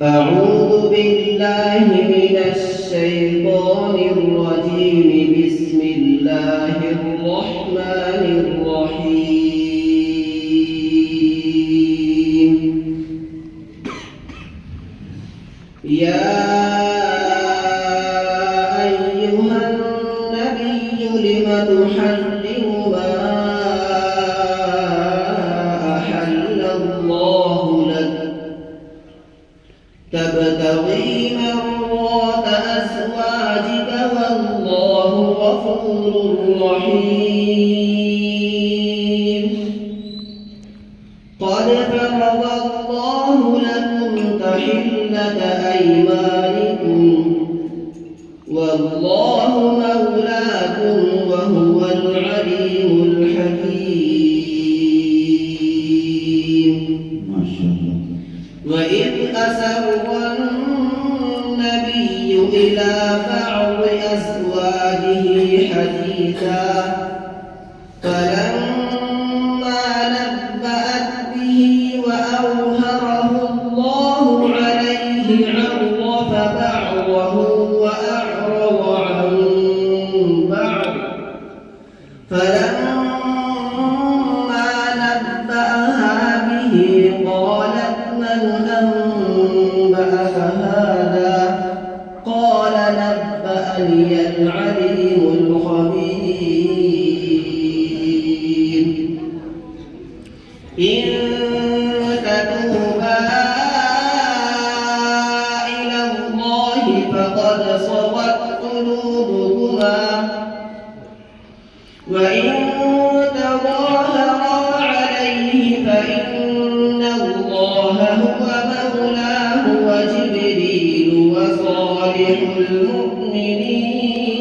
أعوذ بالله من الشيطان الرجيم. بسم الله الرحمن الرحيم. يا أيها النبي لم تحرم ما أحل الله لك تبتغي مرضات أزواجك والله غفور رحيم. قد فرض الله لكم تحلة أيمانكم والله مولاكم وهو العليم الحكيم. ما شاء الله. وإذ أسر النبي إلى بعض أزواجه حديثا فلما نبأت به وأظهره الله عليه عرف بعضه وأعرض عن بعض فلما نبأها به قالت من أنبأك هذا؟ قال نبأني العليم الخبير. إن تتوبا إلى الله فقد صغت قلوبكما وإن تظاهرا عليه فإن الله هو مولاه وجبريل وصالح المؤمنين